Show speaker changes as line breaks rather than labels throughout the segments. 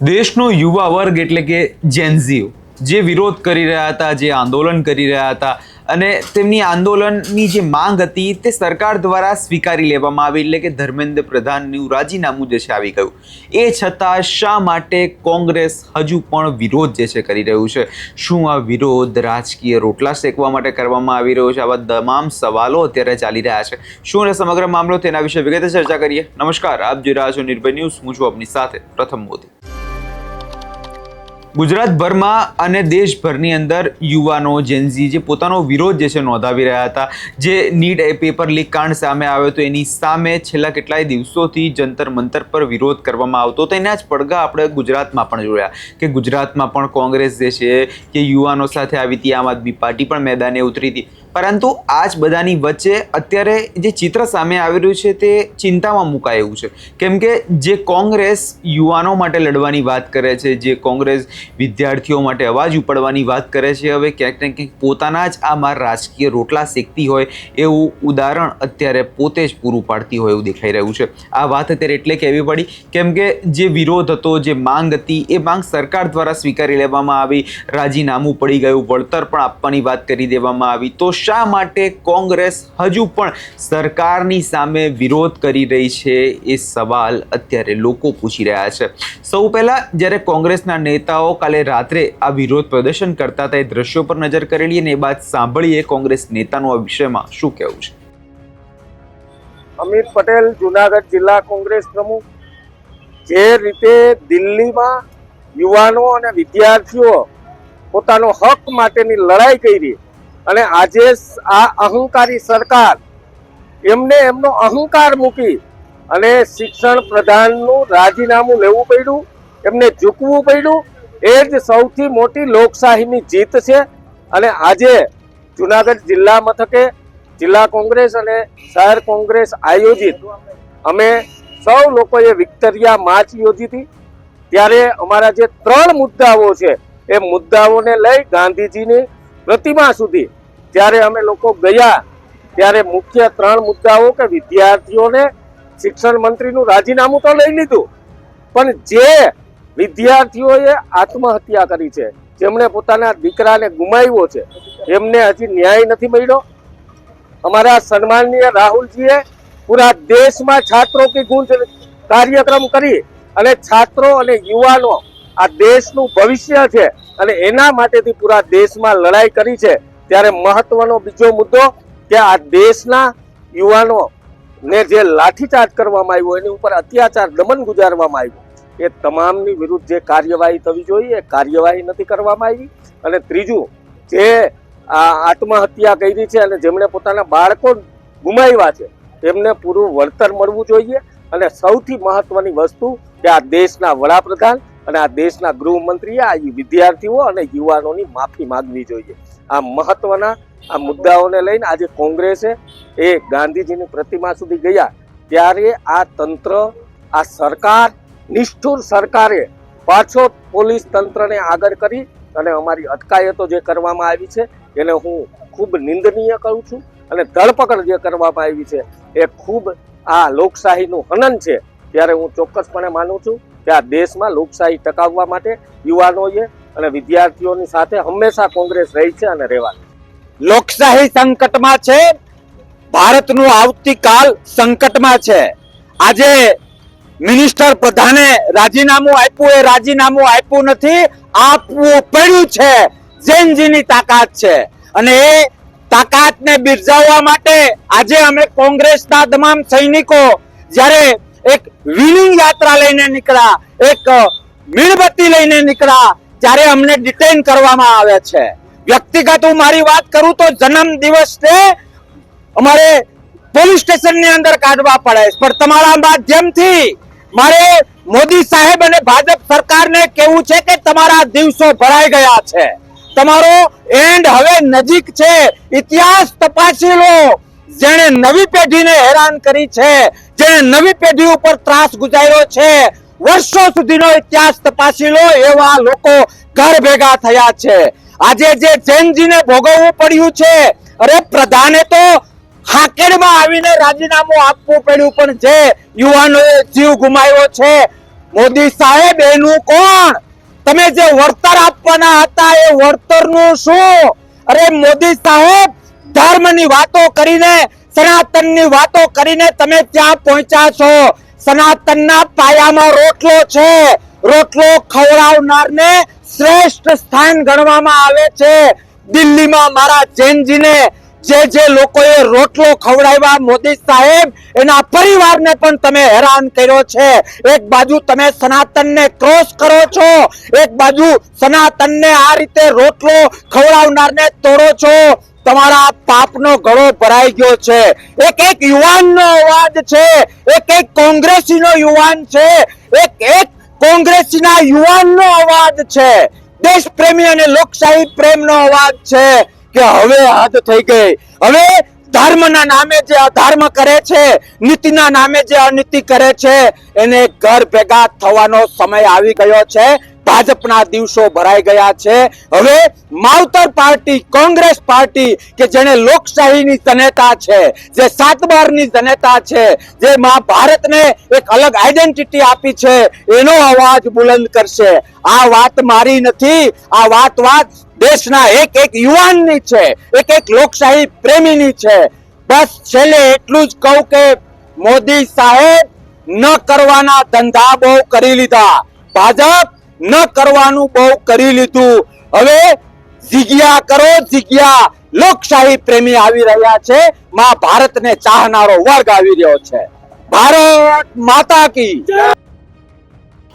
દેશનો યુવા વર્ગ એટલે કે જેનઝીઓ જે વિરોધ કરી રહ્યા હતા, જે આંદોલન કરી રહ્યા હતા અને તેમની આંદોલનની જે માંગ હતી તે સરકાર દ્વારા સ્વીકારી લેવામાં આવી, એટલે કે ધર્મેન્દ્ર પ્રધાનનું રાજીનામું જે છે આવી ગયું. એ છતાં શા માટે કોંગ્રેસ હજુ પણ વિરોધ જે છે કરી રહ્યું છે? શું આ વિરોધ રાજકીય રોટલા શેકવા માટે કરવામાં આવી રહ્યો છે? આવા તમામ સવાલો અત્યારે ચાલી રહ્યા છે. શું અને સમગ્ર મામલો તેના વિશે વિગતે ચર્ચા કરીએ. નમસ્કાર, આપ જોઈ રહ્યા છો નિર્ભય ન્યૂઝ. હું છું આપની સાથે પ્રથમ મોદી. ગુજરાતભરમાં અને દેશભરની અંદર યુવાનો જેનઝી જે પોતાનો વિરોધ જે છે નોંધાવી રહ્યા હતા, જે નીટ પેપર લીક કાંડ સામે આવ્યો હતો એની સામે છેલ્લા કેટલાય દિવસોથી જંતર મંતર પર વિરોધ કરવામાં આવતો હતો. એના જ પડઘા આપણે ગુજરાતમાં પણ જોયા કે ગુજરાતમાં પણ કોંગ્રેસ જે છે કે યુવાનો સાથે આવી હતી, આમ આદમી પાર્ટી પણ મેદાને ઉતરી હતી. પરંતુ આ જ બધાની વચ્ચે અત્યારે જે ચિત્ર સામે આવી રહ્યું છે તે ચિંતામાં મુકાય એવું છે, કેમ કે જે કોંગ્રેસ યુવાનો માટે લડવાની વાત કરે છે, જે કોંગ્રેસ વિદ્યાર્થીઓ માટે અવાજ ઉપાડવાની વાત કરે છે, હવે ક્યાંક ને ક્યાંક પોતાના જ આમાં રાજકીય રોટલા શેકતી હોય એવું ઉદાહરણ અત્યારે પોતે જ પૂરું પાડતી હોય એવું દેખાઈ રહ્યું છે. આ વાત અત્યારે એટલે કહેવી પડી કેમ કે જે વિરોધ હતો, જે માંગ હતી, એ માંગ સરકાર દ્વારા સ્વીકારી લેવામાં આવી, રાજીનામું પડી ગયું, વળતર પણ આપવાની વાત કરી દેવામાં આવી. તો શા માટે કોંગ્રેસ હજુ પણ સરકારની સામે વિરોધ કરી રહી છે? એ સવાલ અત્યારે લોકો પૂછી રહ્યા છે. સૌ પહેલા જ્યારે કોંગ્રેસના નેતાઓ કાલે રાત્રે આ વિરોધ પ્રદર્શન કરતા હતા એ દ્રશ્યો પર નજર કરેલી અને એ બાદ સાંભળીએ કોંગ્રેસ નેતાનું આ વિષયમાં શું કહેવું છે.
અમિત પટેલ, જુનાગઢ જિલ્લા કોંગ્રેસ પ્રમુખ. જે રીતે દિલ્હીમાં યુવાનો અને વિદ્યાર્થીઓ પોતાનો હક માટેની લડાઈ કરી અને આજે આ અહંકારી સરકાર એમનો અહંકાર મૂકી અને શિક્ષણ પ્રધાનનું રાજીનામું લેવું પડ્યું, એમને ઝૂકવું પડ્યું. એ જ સૌથી મોટી લોકશાહીની જીત છે. અને આજે જુનાગઢ જિલ્લા મથકે જિલ્લા કોંગ્રેસ અને શહેર કોંગ્રેસ આયોજિત અમે સૌ લોકોએ વિક્ટોરિયા માર્ચ યોજી હતી. ત્યારે અમારા જે 3 મુદ્દાઓ છે એ મુદ્દાઓને લઈ ગાંધીજીની પ્રતિમા સુધી જ્યારે અમે લોકો ગયા ત્યારે મુખ્ય 3 મુદ્દાઓ કે વિદ્યાર્થીઓને શિક્ષણ મંત્રીનું રાજીનામું તો લઈ લીધું, પણ જે વિદ્યાર્થીઓએ આત્મહત્યા કરી છે, જેમણે પોતાના દીકરાને ગુમાવ્યો છે, એમને હજી ન્યાય નથી મળ્યો. અમારા સન્માનનીય રાહુલજીએ પૂરા દેશમાં છાત્રો કી ગૂંજ કાર્યક્રમ કરી અને છાત્રો અને યુવાનો આ દેશનું ભવિષ્ય છે અને એના માટેથી પૂરા દેશમાં લડાઈ કરી છે. ત્યારે મહત્વનો બીજો મુદ્દો કે આ દેશના યુવાનો ને જે લાઠીચાર્જ કરવામાં આવ્યો, એની ઉપર અત્યાચાર દમન ગુજારવામાં આવ્યું, એ તમામની વિરુદ્ધ જે કાર્યવાહી થવી જોઈએ એ કાર્યવાહી નથી કરવામાં આવી. અને ત્રીજું, જે આત્મહત્યા કરી છે અને જેમણે પોતાના બાળકો ગુમાવ્યા છે તેમને પૂરું વળતર મળવું જોઈએ. અને સૌથી મહત્વની વસ્તુ કે આ દેશના વડાપ્રધાન અને આ દેશના ગૃહમંત્રીએ આ વિદ્યાર્થીઓ અને યુવાનોની માફી માંગવી જોઈએ. આ મહત્વના આ મુદ્દાઓને લઈને આજે કોંગ્રેસે એ ગાંધીજીની પ્રતિમા સુધી ગયા ત્યારે આ તંત્ર, આ સરકાર, નિષ્ઠુર સરકારે પાછો પોલીસ તંત્રને આગળ કરી અને અમારી અટકાયતો જે કરવામાં આવી છે એને હું ખૂબ નિંદનીય કરું છું. અને ધરપકડ જે કરવામાં આવી છે એ ખૂબ આ લોકશાહીનું હનન છે. ત્યારે હું ચોક્કસપણે માનું છું કે આ દેશમાં લોકશાહી ટકાવવા માટે યુવાનોએ અને વિદ્યાર્થીઓની સાથે હંમેશા કોંગ્રેસ રહી છે અને રહેવાની.
લોકશાહી સંકટમાં છે, ભારતનું આવતીકાલ સંકટમાં છે. આજે મિનિસ્ટર પ્રધાને રાજીનામું આપ્યું, એ રાજીનામું આપ્યું નથી, આપવું પડ્યું છે. જેનજીની તાકાત છે અને એ તાકાતને બિરજાવવા માટે આજે અમે કોંગ્રેસના તમામ સૈનિકો જ્યારે એક વિનિંગ યાત્રા લઈને નીકળ્યા, એક મીણબત્તી લઈને નીકળ્યા, ત્યારે અમને ડિટેન કરવામાં આવે છે. વ્યક્તિગત હું મારી વાત કરું તો જન્મ દિવસને અમારે પોલીસ સ્ટેશનની અંદર કાઢવા પડે, પણ તમારા માધ્યમથી મારે મોદી સાહેબ અને ભાજપ સરકારને કહેવું છે કે તમારા દિવસો ભરાઈ ગયા છે, તમારો એન્ડ હવે નજીક છે. ઇતિહાસ તપાસી લો. જેણે નવી પેઢીને હેરાન કરી છે, જેણે નવી પેઢી ઉપર ત્રાસ ગુજાર્યો છે, વર્ષો સુધીનો ઇતિહાસ તપાસી લો. એવા લોકો ઘર ભેગા થયા છે. આજે જે જેનજીને ભોગવવું પડ્યું છે, અરે પ્રધાને તો હાકેડમાં આવીને રાજીનામું આપવું પડ્યું, પણ જે યુવાનોએ જીવ ગુમાવ્યો છે, મોદી સાહેબ એનું કોણ? તમે જે વળતર આપવાના હતા એ વળતરનું શું? અરે મોદી સાહેબ, ધર્મની વાતો કરીને, સનાતનની વાતો કરીને તમે ત્યાં પહોંચ્યા છો. સનાતનના પાયામાં રોટલો છે. રોટલો ખવડાવનારને શ્રેષ્ઠ સ્થાન ગણવામાં આવે છે. દિલ્હીમાં મારા જૈનજીને જે લોકોએ રોટલો ખવડાવ્યા, મોદી સાહેબ, એના પરિવારને પણ તમે હેરાન કર્યો છે. એક બાજુ તમે સનાતનને ક્રોસ કરો છો, એક બાજુ સનાતનને આ રીતે રોટલો ખવડાવનારને તોડો છો. તમારા પાપનો ગળો ભરાઈ ગયો છે. એક યુવાનનો અવાજ છે, એક કોંગ્રેસીનો યુવાન છે, એક કોંગ્રેસીના યુવાનનો અવાજ છે. દેશ પ્રેમી અને લોકશાહી પ્રેમનો અવાજ છે કે હવે હદ થઈ ગઈ. હવે ધર્મના નામે જે અધર્મ કરે છે, નીતિના નામે જે અનીતિ કરે છે, એને ઘર ભેગા થવાનો સમય આવી ગયો છે. ભાજપના દિવસો ભરાઈ ગયા છે. હવે માવતર પાર્ટી કોંગ્રેસ પાર્ટી કે જેને લોકશાહીની જનેતા છે, જે સાતબારની જનેતા છે, જે ભારતને એક અલગ આઈડેન્ટિટી આપી છે, એનો અવાજ બુલંદ કરશે. આ વાત મારી નથી, આ વાત દેશના એક યુવાનની છે, એક લોકશાહી પ્રેમીની છે. બસ છેલ્લે એટલું જ કહું કે મોદી સાહેબ, ન કરવાના ધંધા બહુ કરી લીધા. ભાજપ ન કરવાનું બહુ કરી લીધું. હવે જિજ્ઞા કરો, જિજ્ઞા. લોકશાહી પ્રેમી આવી રહ્યા છે, ભારતને ચાહનારો વર્ગ આવી રહ્યો છે. ભારત માતા કી.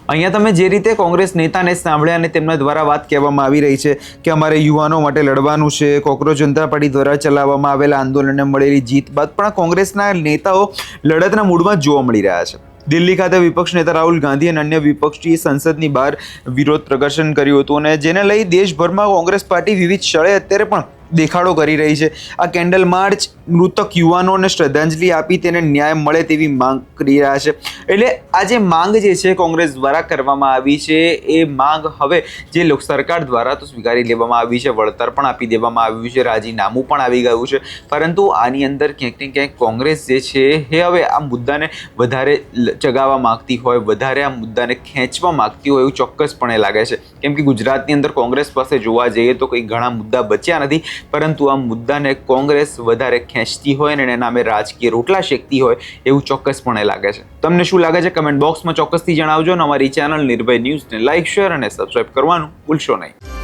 અહીંયા તમે જે રીતે કોંગ્રેસ નેતાને સાંભળ્યા અને તેમના દ્વારા વાત કહેવામાં આવી રહી છે કે અમારે યુવાનો માટે લડવાનું છે, કોકરોચ જનતા પાર્ટી દ્વારા ચલાવવામાં આવેલા આંદોલનને મળેલી જીત બાદ પણ કોંગ્રેસના નેતાઓ લડતના મૂડમાં જોવા મળી રહ્યા છે. દિલ્હી ખાતે વિપક્ષ નેતા રાહુલ ગાંધી અને અન્ય વિપક્ષીએ સંસદની બહાર વિરોધ પ્રદર્શન કર્યું હતું અને જેને લઈ દેશભરમાં કોંગ્રેસ પાર્ટી વિવિધ સ્થળે અત્યારે પણ દેખાડો કરી રહી છે. આ કેન્ડલ માર્ચ મૃતક યુવાનોને શ્રદ્ધાંજલિ આપી તેને ન્યાય મળે તેવી માંગ કરી રહ્યા છે. એટલે આ જે માંગ જે છે કોંગ્રેસ દ્વારા કરવામાં આવી છે, એ માંગ હવે જે લોક સરકાર દ્વારા તો સ્વીકારી લેવામાં આવી છે, વળતર પણ આપી દેવામાં આવ્યું છે, રાજીનામું પણ આવી ગયું છે. પરંતુ આની અંદર ક્યાંક ને ક્યાંક કોંગ્રેસ જે છે એ હવે આ મુદ્દાને વધારે ચગાવવા માંગતી હોય, વધારે આ મુદ્દાને ખેંચવા માંગતી હોય એવું ચોક્કસપણે લાગે છે. કેમ કે ગુજરાતની અંદર કોંગ્રેસ પાસે જોવા જઈએ તો કંઈ ઘણા મુદ્દા બચ્યા નથી, પરંતુ આ મુદ્દાને કોંગ્રેસ વધારે ખેંચતી હોય અને એના નામે રાજકીય રોટલા શેકતી હોય એવું ચોક્કસપણે લાગે છે. તમને શું લાગે છે કમેન્ટ બોક્સમાં ચોક્કસથી જણાવજો અને અમારી ચેનલ નિર્ભય ન્યૂઝને લાઇક, શેર અને સબસ્ક્રાઇબ કરવાનું ભૂલશો નહીં.